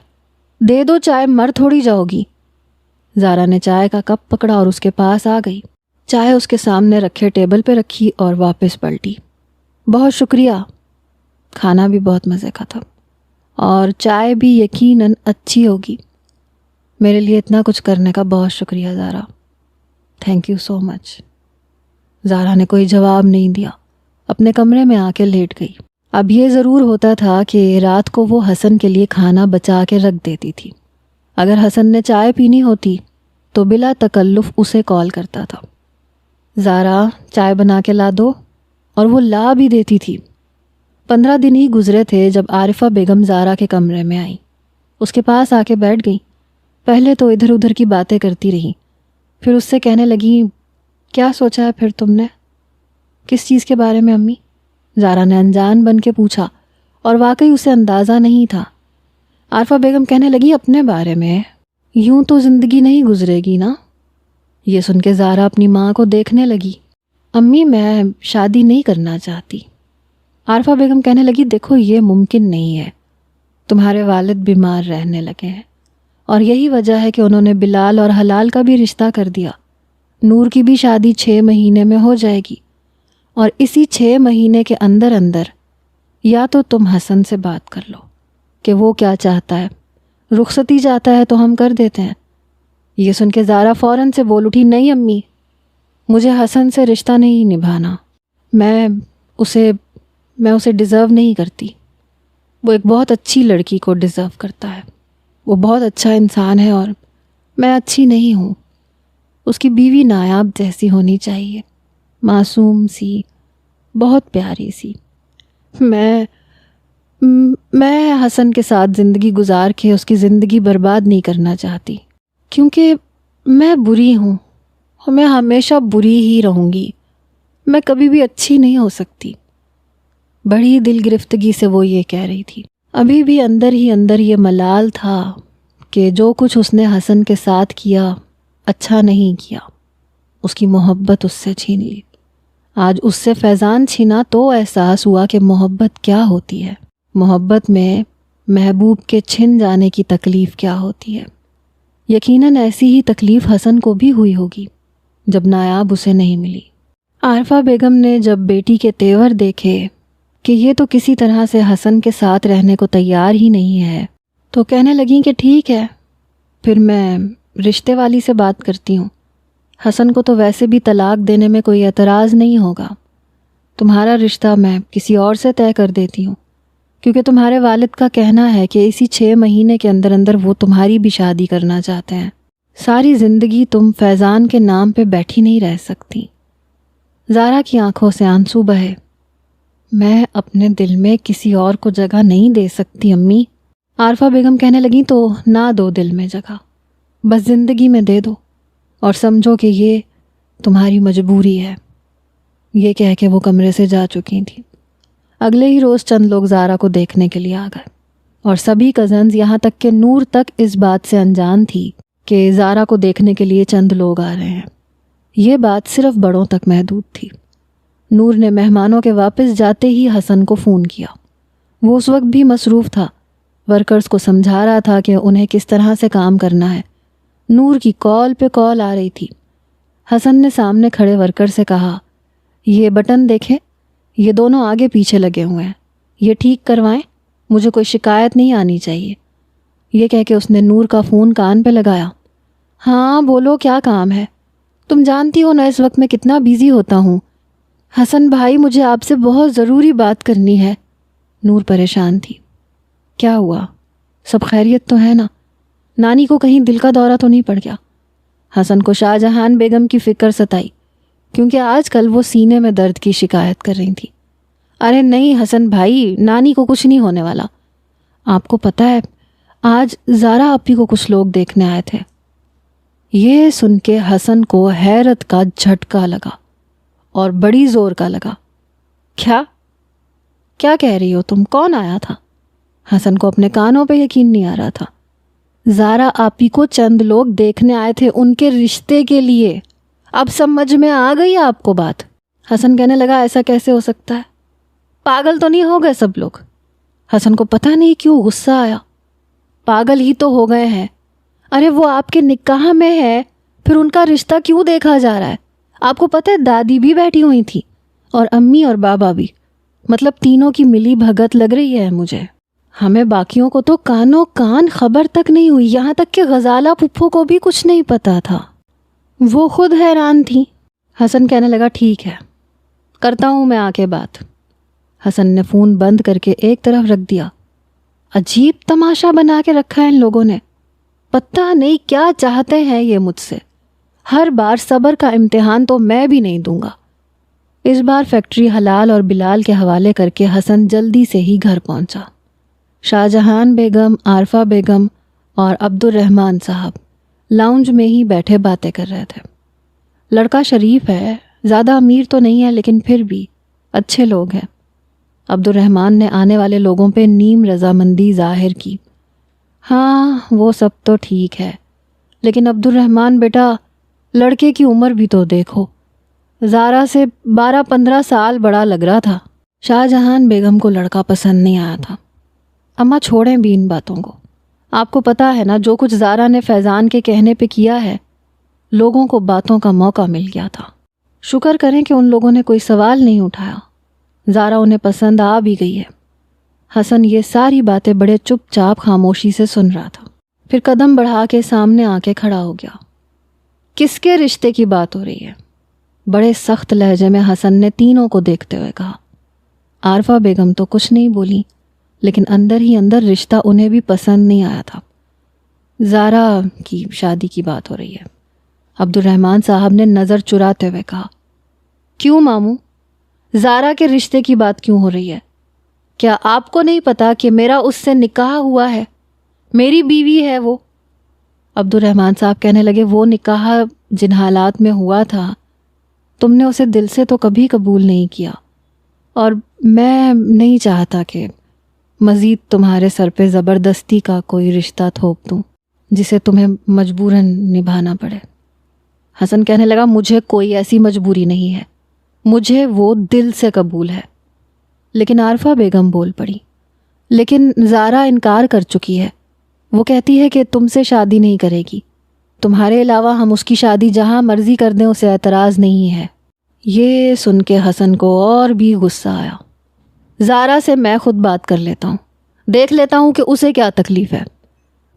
دے دو چائے، مر تھوڑی جاؤ گی۔ زارا نے چائے کا کپ پکڑا اور اس کے پاس آ گئی، چائے اس کے سامنے رکھے ٹیبل پہ رکھی اور واپس پلٹی۔ بہت شکریہ، کھانا بھی بہت مزے کا تھا اور چائے بھی یقیناً اچھی ہوگی۔ میرے لیے اتنا کچھ کرنے کا بہت شکریہ زارا، تھینک یو سو مچ۔ زارا نے کوئی جواب نہیں دیا، اپنے کمرے میں آ کے لیٹ گئی۔ اب یہ ضرور ہوتا تھا کہ رات کو وہ حسن کے لیے کھانا بچا کے رکھ دیتی تھی۔ اگر حسن نے چائے پینی ہوتی تو بلا تکلف اسے کال کرتا تھا، زارا چائے بنا کے لا دو، اور وہ لا بھی دیتی تھی۔ 15 دن ہی گزرے تھے جب عارفہ بیگم زارا کے کمرے میں آئی، اس کے پاس آ کے بیٹھ گئی۔ پہلے تو ادھر ادھر کی باتیں کرتی رہی، پھر اس سے کہنے لگی، کیا سوچا ہے پھر تم نے؟ کس چیز کے بارے میں امی؟ زارا نے انجان بن کے پوچھا، اور واقعی اسے اندازہ نہیں تھا۔ عارفہ بیگم کہنے لگی، اپنے بارے میں؟ یوں تو زندگی نہیں گزرے گی نا؟ یہ سن کے زارا اپنی ماں کو دیکھنے لگی۔ امی میں شادی نہیں کرنا چاہتی۔ عارفہ بیگم کہنے لگی، دیکھو یہ ممکن نہیں ہے، تمہارے والد بیمار رہنے لگے ہیں، اور یہی وجہ ہے کہ انہوں نے بلال اور حلال کا بھی رشتہ کر دیا۔ نور کی بھی شادی 6 مہینے میں ہو جائے گی، اور اسی 6 مہینے کے اندر اندر یا تو تم حسن سے بات کر لو کہ وہ کیا چاہتا ہے، رخصتی چاہتا ہے تو ہم کر دیتے ہیں۔ یہ سن کے زارا فوراً سے بول اٹھی، نہیں امی، مجھے حسن سے رشتہ نہیں نبھانا، میں اسے ڈیزرو نہیں کرتی۔ وہ ایک بہت اچھی لڑکی کو ڈیزرو کرتا ہے، وہ بہت اچھا انسان ہے اور میں اچھی نہیں ہوں۔ اس کی بیوی نایاب جیسی ہونی چاہیے، معصوم سی، بہت پیاری سی۔ میں حسن کے ساتھ زندگی گزار کے اس کی زندگی برباد نہیں کرنا چاہتی، کیونکہ میں بری ہوں اور میں ہمیشہ بری ہی رہوں گی، میں کبھی بھی اچھی نہیں ہو سکتی۔ بڑی دل گرفتگی سے وہ یہ کہہ رہی تھی۔ ابھی بھی اندر ہی اندر یہ ملال تھا کہ جو کچھ اس نے حسن کے ساتھ کیا اچھا نہیں کیا، اس کی محبت اس سے چھین لی۔ آج اس سے فیضان چھینا تو احساس ہوا کہ محبت کیا ہوتی ہے، محبت میں محبوب کے چھن جانے کی تکلیف کیا ہوتی ہے۔ یقیناً ایسی ہی تکلیف حسن کو بھی ہوئی ہوگی جب نایاب اسے نہیں ملی۔ عارفہ بیگم نے جب بیٹی کے تیور دیکھے کہ یہ تو کسی طرح سے حسن کے ساتھ رہنے کو تیار ہی نہیں ہے، تو کہنے لگیں کہ ٹھیک ہے، پھر میں رشتے والی سے بات کرتی ہوں، حسن کو تو ویسے بھی طلاق دینے میں کوئی اعتراض نہیں ہوگا، تمہارا رشتہ میں کسی اور سے طے کر دیتی ہوں، کیونکہ تمہارے والد کا کہنا ہے کہ اسی 6 مہینے کے اندر اندر وہ تمہاری بھی شادی کرنا چاہتے ہیں۔ ساری زندگی تم فیضان کے نام پہ بیٹھی نہیں رہ سکتی۔ زارا کی آنکھوں سے آنسو بہے۔ میں اپنے دل میں کسی اور کو جگہ نہیں دے سکتی امی۔ عارفہ بیگم کہنے لگیں، تو نہ دو دل میں جگہ، بس زندگی میں دے دو، اور سمجھو کہ یہ تمہاری مجبوری ہے۔ یہ کہہ کے وہ کمرے سے جا چکی تھی۔ اگلے ہی روز چند لوگ زارا کو دیکھنے کے لیے آ گئے، اور سبھی کزنز یہاں تک کہ نور تک اس بات سے انجان تھی کہ زارا کو دیکھنے کے لیے چند لوگ آ رہے ہیں۔ یہ بات صرف بڑوں تک محدود تھی۔ نور نے مہمانوں کے واپس جاتے ہی حسن کو فون کیا۔ وہ اس وقت بھی مصروف تھا، ورکرز کو سمجھا رہا تھا کہ انہیں کس طرح سے کام کرنا ہے۔ نور کی کال پہ کال آ رہی تھی۔ حسن نے سامنے کھڑے ورکر سے کہا، یہ بٹن دیکھیں، یہ دونوں آگے پیچھے لگے ہوئے ہیں، یہ ٹھیک کروائیں، مجھے کوئی شکایت نہیں آنی چاہیے۔ یہ کہہ کے اس نے نور کا فون کان پہ لگایا۔ ہاں بولو، کیا کام ہے؟ تم جانتی ہو نا اس وقت میں کتنا بیزی ہوتا ہوں۔ حسن بھائی، مجھے آپ سے بہت ضروری بات کرنی ہے۔ نور پریشان تھی۔ کیا ہوا؟ سب خیریت تو ہے نا؟ نانی کو کہیں دل کا دورہ تو نہیں پڑ گیا؟ حسن کو شاہ جہان بیگم کی فکر ستائی، کیونکہ آج کل وہ سینے میں درد کی شکایت کر رہی تھی۔ ارے نہیں حسن بھائی، نانی کو کچھ نہیں ہونے والا۔ آپ کو پتہ ہے آج زارا آپی کو کچھ لوگ دیکھنے آئے تھے۔ یہ سن کے حسن کو حیرت کا جھٹکا لگا، اور بڑی زور کا لگا۔ کیا کہہ رہی ہو تم؟ کون آیا تھا؟ حسن کو اپنے کانوں پہ یقین نہیں آ رہا تھا۔ زارا آپی کو چند لوگ دیکھنے آئے تھے ان کے رشتے کے لیے۔ اب سمجھ میں آ گئی آپ کو بات؟ حسن کہنے لگا، ایسا کیسے ہو سکتا ہے؟ پاگل تو نہیں ہو گئے سب لوگ؟ حسن کو پتہ نہیں کیوں غصہ آیا۔ پاگل ہی تو ہو گئے ہیں۔ ارے وہ آپ کے نکاح میں ہے، پھر ان کا رشتہ کیوں دیکھا جا رہا ہے؟ آپ کو پتہ ہے دادی بھی بیٹھی ہوئی تھی، اور امی اور بابا بھی، مطلب تینوں کی ملی بھگت لگ رہی ہے مجھے۔ ہمیں باقیوں کو تو کانوں کان خبر تک نہیں ہوئی، یہاں تک کہ غزالہ پھپھو کو بھی کچھ نہیں پتا تھا۔ وہ خود حیران تھی۔ حسن کہنے لگا، ٹھیک ہے، کرتا ہوں میں آ کے بات۔ حسن نے فون بند کر کے ایک طرف رکھ دیا۔ عجیب تماشا بنا کے رکھا ہے ان لوگوں نے، پتہ نہیں کیا چاہتے ہیں یہ مجھ سے۔ ہر بار صبر کا امتحان تو میں بھی نہیں دوں گا۔ اس بار فیکٹری حلال اور بلال کے حوالے کر کے حسن جلدی سے ہی گھر پہنچا۔ شاہ جہان بیگم، عارفہ بیگم اور عبد الرحمن صاحب لاؤنج میں ہی بیٹھے باتیں کر رہے تھے۔ لڑکا شریف ہے، زیادہ امیر تو نہیں ہے، لیکن پھر بھی اچھے لوگ ہیں۔ عبد الرحمن نے آنے والے لوگوں پہ نیم رضامندی ظاہر کی۔ ہاں وہ سب تو ٹھیک ہے، لیکن عبد الرحمن بیٹا، لڑکے کی عمر بھی تو دیکھو، زارا سے 12-15 سال بڑا لگ رہا تھا۔ شاہ جہان بیگم کو لڑکا پسند نہیں آیا تھا۔ اماں چھوڑیں بھی ان باتوں کو، آپ کو پتہ ہے نا جو کچھ زارا نے فیضان کے کہنے پہ کیا ہے، لوگوں کو باتوں کا موقع مل گیا تھا۔ شکر کریں کہ ان لوگوں نے کوئی سوال نہیں اٹھایا، زارا انہیں پسند آ بھی گئی ہے۔ حسن یہ ساری باتیں بڑے چپ چاپ خاموشی سے سن رہا تھا، پھر قدم بڑھا کے سامنے آ کے کھڑا ہو گیا۔ کس کے رشتے کی بات ہو رہی ہے؟ بڑے سخت لہجے میں حسن نے تینوں کو دیکھتے ہوئے کہا۔ عارفہ بیگم تو کچھ نہیں بولی، لیکن اندر ہی اندر رشتہ انہیں بھی پسند نہیں آیا تھا۔ زارا کی شادی کی بات ہو رہی ہے، عبد الرحمن صاحب نے نظر چراتے ہوئے کہا۔ کیوں ماموں؟ زارا کے رشتے کی بات کیوں ہو رہی ہے؟ کیا آپ کو نہیں پتا کہ میرا اس سے نکاح ہوا ہے، میری بیوی ہے وہ؟ عبد الرحمن صاحب کہنے لگے، وہ نکاح جن حالات میں ہوا تھا تم نے اسے دل سے تو کبھی قبول نہیں کیا، اور میں نہیں چاہتا کہ مزید تمہارے سر پہ زبردستی کا کوئی رشتہ تھوپ دوں جسے تمہیں مجبوراً نبھانا پڑے۔ حسن کہنے لگا، مجھے کوئی ایسی مجبوری نہیں ہے، مجھے وہ دل سے قبول ہے۔ لیکن عارفہ بیگم بول پڑی، لیکن زارا انکار کر چکی ہے، وہ کہتی ہے کہ تم سے شادی نہیں کرے گی، تمہارے علاوہ ہم اس کی شادی جہاں مرضی کر دیں، اسے اعتراض نہیں ہے۔ یہ سن کے حسن کو اور بھی غصہ آیا۔ زارا سے میں خود بات کر لیتا ہوں، دیکھ لیتا ہوں کہ اسے کیا تکلیف ہے،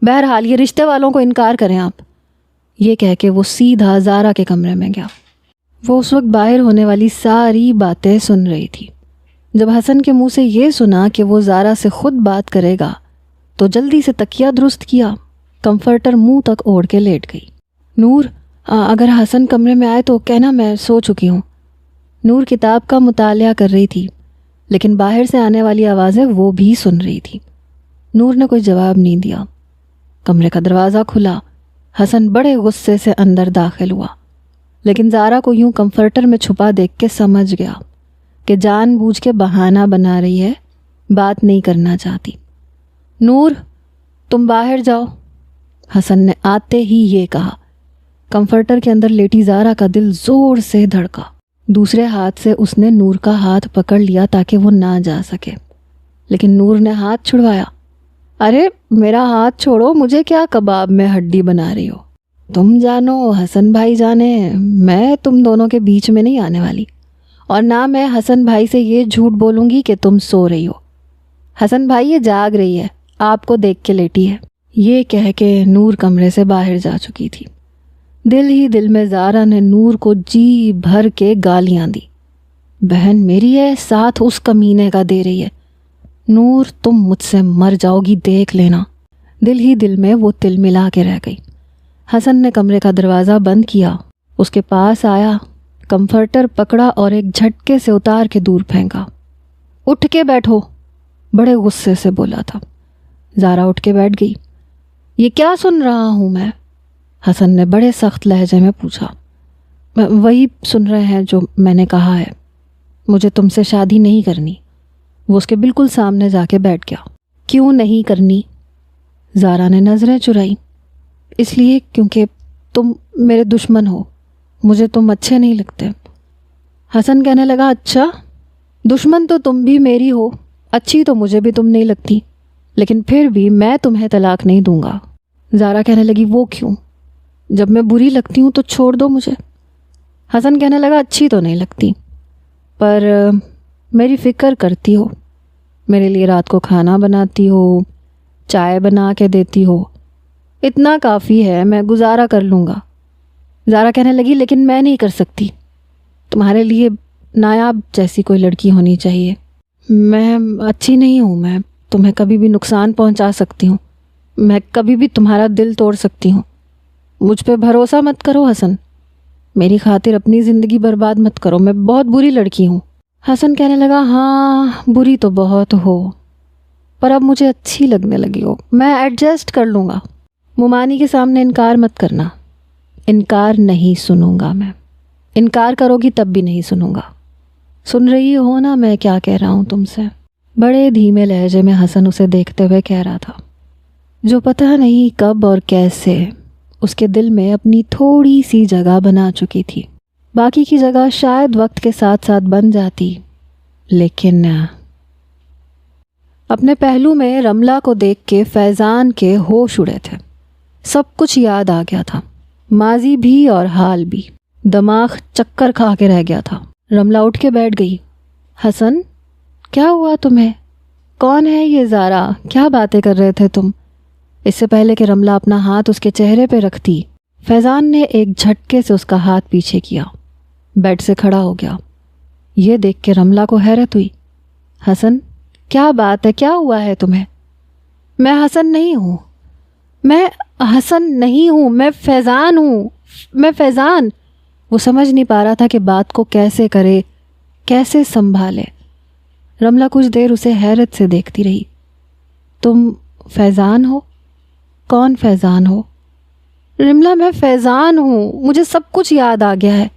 بہرحال یہ رشتے والوں کو انکار کریں آپ۔ یہ کہہ کے وہ سیدھا زارا کے کمرے میں گیا۔ وہ اس وقت باہر ہونے والی ساری باتیں سن رہی تھی۔ جب حسن کے منہ سے یہ سنا کہ وہ زارا سے خود بات کرے گا تو جلدی سے تکیہ درست کیا، کمفرٹر منہ تک اوڑھ کے لیٹ گئی۔ نور، اگر حسن کمرے میں آئے تو کہنا میں سو چکی ہوں۔ نور کتاب کا مطالعہ کر رہی تھی، لیکن باہر سے آنے والی آوازیں وہ بھی سن رہی تھی۔ نور نے کوئی جواب نہیں دیا۔ کمرے کا دروازہ کھلا، حسن بڑے غصے سے اندر داخل ہوا، لیکن زارا کو یوں کمفرٹر میں چھپا دیکھ کے سمجھ گیا کہ جان بوجھ کے بہانہ بنا رہی ہے، بات نہیں کرنا چاہتی۔ نور تم باہر جاؤ، حسن نے آتے ہی یہ کہا۔ کمفرٹر کے اندر لیٹی زارا کا دل زور سے دھڑکا۔ دوسرے ہاتھ سے اس نے نور کا ہاتھ پکڑ لیا تاکہ وہ نہ جا سکے، لیکن نور نے ہاتھ چھڑوایا۔ ارے میرا ہاتھ چھوڑو، مجھے کیا کباب میں ہڈی بنا رہی ہو؟ تم جانو حسن بھائی جانے، میں تم دونوں کے بیچ میں نہیں آنے والی، اور نہ میں حسن بھائی سے یہ جھوٹ بولوں گی کہ تم سو رہی ہو۔ حسن بھائی یہ جاگ رہی ہے، آپ کو دیکھ کے لیٹی ہے۔ یہ کہہ کے نور کمرے سے باہر جا چکی تھی۔ دل ہی دل میں زارا نے نور کو جی بھر کے گالیاں دی۔ بہن میری ہے، ساتھ اس کمینے کا دے رہی ہے۔ نور تم مجھ سے مر جاؤ گی، دیکھ لینا۔ دل ہی دل میں وہ تل ملا کے رہ گئی۔ حسن نے کمرے کا دروازہ بند کیا، اس کے پاس آیا، کمفرٹر پکڑا اور ایک جھٹکے سے اتار کے دور پھینکا۔ اٹھ کے بیٹھو، بڑے غصے سے بولا تھا۔ زارا اٹھ کے بیٹھ گئی۔ یہ کیا سن رہا ہوں میں؟ حسن نے بڑے سخت لہجے میں پوچھا۔ وہی سن رہے ہیں جو میں نے کہا ہے، مجھے تم سے شادی نہیں کرنی۔ وہ اس کے بالکل سامنے جا کے بیٹھ گیا۔ کیوں نہیں کرنی؟ زارا نے نظریں چرائی۔ اس لیے کیونکہ تم میرے دشمن ہو، مجھے تم اچھے نہیں لگتے۔ حسن کہنے لگا، اچھا دشمن تو تم بھی میری ہو، اچھی تو مجھے بھی تم نہیں لگتی، لیکن پھر بھی میں تمہیں طلاق نہیں دوں گا۔ زارا کہنے لگی، وہ کیوں؟ جب میں بری لگتی ہوں تو چھوڑ دو مجھے۔ حسن کہنے لگا، اچھی تو نہیں لگتی، پر میری فکر کرتی ہو، میرے لیے رات کو کھانا بناتی ہو، چائے بنا کے دیتی ہو، اتنا کافی ہے، میں گزارا کر لوں گا۔ زارا کہنے لگی، لیکن میں نہیں کر سکتی، تمہارے لیے نایاب جیسی کوئی لڑکی ہونی چاہیے۔ میں اچھی نہیں ہوں، میں تمہیں کبھی بھی نقصان پہنچا سکتی ہوں، میں کبھی بھی تمہارا دل توڑ سکتی ہوں۔ مجھ پہ بھروسہ مت کرو حسن، میری خاطر اپنی زندگی برباد مت کرو، میں بہت بری لڑکی ہوں۔ حسن کہنے لگا، ہاں بری تو بہت ہو، پر اب مجھے اچھی لگنے لگی ہو، میں ایڈجسٹ کر لوں گا۔ ممانی کے سامنے انکار مت کرنا۔ انکار نہیں سنوں گا میں، انکار کرو گی تب بھی نہیں سنوں گا۔ سن رہی ہو نا میں کیا کہہ رہا ہوں تم سے؟ بڑے دھیمے لہجے میں حسن اسے دیکھتے ہوئے کہہ رہا تھا، جو پتہ نہیں کب اور کیسے اس کے دل میں اپنی تھوڑی سی جگہ بنا چکی تھی۔ باقی کی جگہ شاید وقت کے ساتھ ساتھ بن جاتی، لیکن اپنے پہلو میں رملہ کو دیکھ کے فیضان کے ہوش اڑے تھے۔ سب کچھ یاد آ گیا تھا، ماضی بھی اور حال بھی۔ دماغ چکر کھا کے رہ گیا تھا۔ رملہ اٹھ کے بیٹھ گئی۔ حسن کیا ہوا تمہیں؟ کون ہے یہ زارا؟ کیا باتیں کر رہے تھے تم؟ اس سے پہلے کہ رملہ اپنا ہاتھ اس کے چہرے پہ رکھتی، فیضان نے ایک جھٹکے سے اس کا ہاتھ پیچھے کیا، بیڈ سے کھڑا ہو گیا۔ یہ دیکھ کے رملہ کو حیرت ہوئی۔ حسن کیا بات ہے، کیا ہوا ہے تمہیں؟ میں حسن نہیں ہوں، میں حسن نہیں ہوں، میں فیضان ہوں، میں فیضان۔ وہ سمجھ نہیں پا رہا تھا کہ بات کو کیسے کرے، کیسے سنبھالے۔ رملہ کچھ دیر اسے حیرت سے دیکھتی رہی۔ تم فیضان ہو؟ کون فیضان ہو؟ رملہ میں فیضان ہوں، مجھے سب کچھ یاد آ گیا ہے۔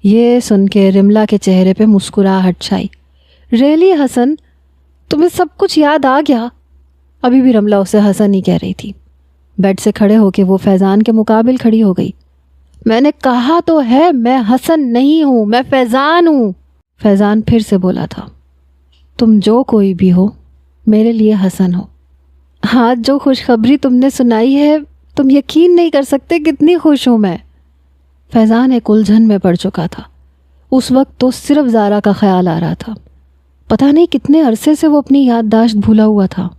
یہ سن کے رملہ کے چہرے پہ مسکراہٹ چھائی۔ ریلی حسن، تمہیں سب کچھ یاد آ گیا؟ ابھی بھی رملہ اسے حسن ہی کہہ رہی تھی۔ بیڈ سے کھڑے ہو کے وہ فیضان کے مقابل کھڑی ہو گئی۔ میں نے کہا تو ہے میں حسن نہیں ہوں، میں فیضان ہوں۔ فیضان پھر سے بولا تھا، تم جو کوئی بھی ہو میرے لیے حسن ہو۔ آج جو خوشخبری تم نے سنائی ہے، تم یقین نہیں کر سکتے کتنی خوش ہوں میں۔ فیضان ایک الجھن میں پڑ چکا تھا۔ اس وقت تو صرف زارا کا خیال آ رہا تھا۔ پتہ نہیں کتنے عرصے سے وہ اپنی یادداشت بھولا ہوا تھا۔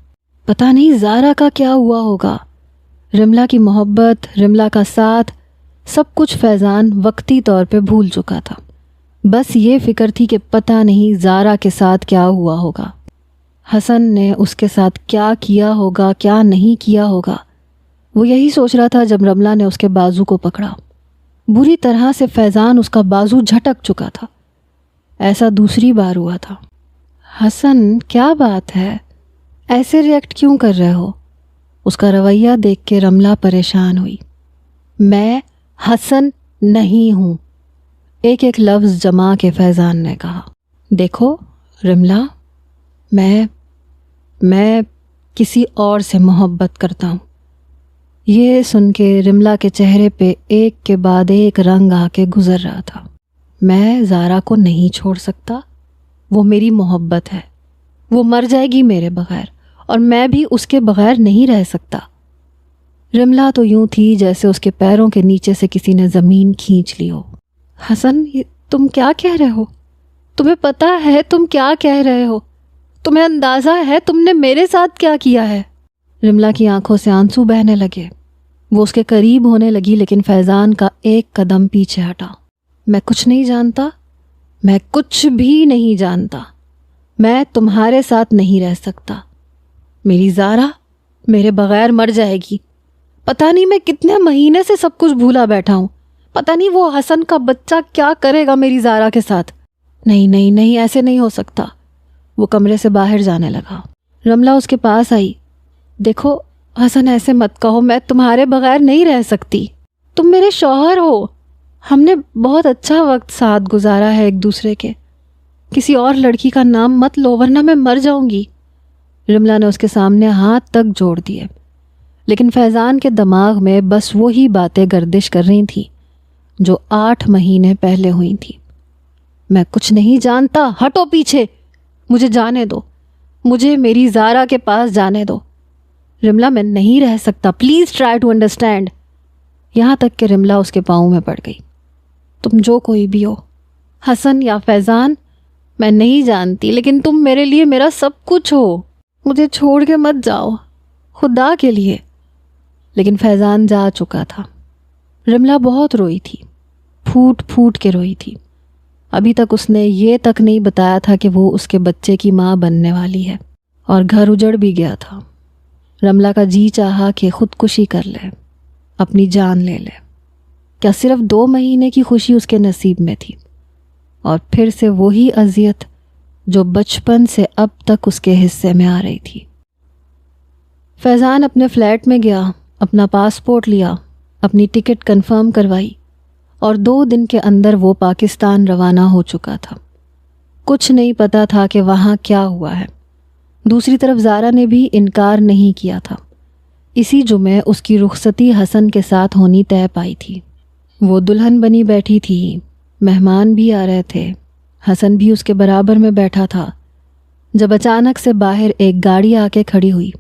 پتہ نہیں زارا کا کیا ہوا ہوگا۔ رملہ کی محبت، رملہ کا ساتھ، سب کچھ فیضان وقتی طور پہ بھول چکا تھا۔ بس یہ فکر تھی کہ پتہ نہیں زارا کے ساتھ کیا ہوا ہوگا، حسن نے اس کے ساتھ کیا کیا ہوگا، کیا نہیں کیا ہوگا۔ وہ یہی سوچ رہا تھا جب رملہ نے اس کے بازو کو پکڑا۔ بری طرح سے فیضان اس کا بازو جھٹک چکا تھا۔ ایسا دوسری بار ہوا تھا۔ حسن کیا بات ہے، ایسے ریئیکٹ کیوں کر رہے ہو؟ اس کا رویہ دیکھ کے رملہ پریشان ہوئی۔ میں حسن نہیں ہوں، ایک ایک لفظ جما کے فیضان نے کہا۔ دیکھو رملا، میں کسی اور سے محبت کرتا ہوں۔ یہ سن کے رملا کے چہرے پہ ایک کے بعد ایک رنگ آ کے گزر رہا تھا۔ میں زارا کو نہیں چھوڑ سکتا، وہ میری محبت ہے، وہ مر جائے گی میرے بغیر، اور میں بھی اس کے بغیر نہیں رہ سکتا۔ رملا تو یوں تھی جیسے اس کے پیروں کے نیچے سے کسی نے زمین کھینچ لی ہو۔ حسن، تم کیا کہہ رہے ہو؟ تمہیں پتہ ہے تم کیا کہہ رہے ہو؟ تمہیں اندازہ ہے تم نے میرے ساتھ کیا کیا ہے؟ رملا کی آنکھوں سے آنسو بہنے لگے۔ وہ اس کے قریب ہونے لگی لیکن فیضان کا ایک قدم پیچھے ہٹا۔ میں کچھ نہیں جانتا، میں کچھ بھی نہیں جانتا، میں تمہارے ساتھ نہیں رہ سکتا۔ میری زارا میرے بغیر مر جائے گی۔ پتہ نہیں میں کتنے مہینے سے سب کچھ بھولا بیٹھا ہوں، پتہ نہیں وہ حسن کا بچہ کیا کرے گا میری زارا کے ساتھ۔ نہیں نہیں نہیں، ایسے نہیں ہو سکتا۔ وہ کمرے سے باہر جانے لگا۔ رملا اس کے پاس آئی۔ دیکھو حسن، ایسے مت کہو، میں تمہارے بغیر نہیں رہ سکتی، تم میرے شوہر ہو، ہم نے بہت اچھا وقت ساتھ گزارا ہے ایک دوسرے کے، کسی اور لڑکی کا نام مت لو ورنہ میں مر جاؤں گی۔ رملا نے اس کے سامنے ہاتھ تک جوڑ دیے، لیکن فیضان کے دماغ میں بس وہی باتیں گردش کر رہی تھیں جو 8 مہینے پہلے ہوئی تھیں۔ میں کچھ نہیں جانتا، ہٹو پیچھے، مجھے جانے دو، مجھے میری زارا کے پاس جانے دو۔ رملا، میں نہیں رہ سکتا، پلیز ٹرائی ٹو انڈرسٹینڈ۔ یہاں تک کہ رملا اس کے پاؤں میں پڑ گئی۔ تم جو کوئی بھی ہو، حسن یا فیضان، میں نہیں جانتی، لیکن تم میرے لیے میرا سب کچھ ہو، مجھے چھوڑ کے مت جاؤ، خدا کے لیے۔ لیکن فیضان جا چکا تھا۔ رملا بہت روئی تھی، پھوٹ پھوٹ کے روئی تھی۔ ابھی تک اس نے یہ تک نہیں بتایا تھا کہ وہ اس کے بچے کی ماں بننے والی ہے، اور گھر اجڑ بھی گیا تھا۔ رملا کا جی چاہا کہ خودکشی کر لے، اپنی جان لے لے۔ کیا صرف 2 مہینے کی خوشی اس کے نصیب میں تھی، اور پھر سے وہی اذیت جو بچپن سے اب تک اس کے حصے میں آ رہی تھی۔ فیضان اپنے فلیٹ میں گیا، اپنا پاسپورٹ لیا، اپنی ٹکٹ کنفرم کروائی، اور 2 دن کے اندر وہ پاکستان روانہ ہو چکا تھا۔ کچھ نہیں پتا تھا کہ وہاں کیا ہوا ہے۔ دوسری طرف زارا نے بھی انکار نہیں کیا تھا۔ اسی جمعے اس کی رخصتی حسن کے ساتھ ہونی طے پائی تھی۔ وہ دلہن بنی بیٹھی تھی، مہمان بھی آ رہے تھے، حسن بھی اس کے برابر میں بیٹھا تھا، جب اچانک سے باہر ایک گاڑی آ کے کھڑی ہوئی۔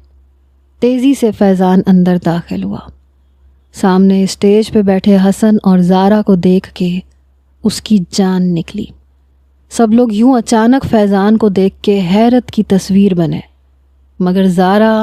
تیزی سے فیضان اندر داخل ہوا۔ سامنے اسٹیج پہ بیٹھے حسن اور زارا کو دیکھ کے اس کی جان نکلی۔ سب لوگ یوں اچانک فیضان کو دیکھ کے حیرت کی تصویر بنے، مگر زارا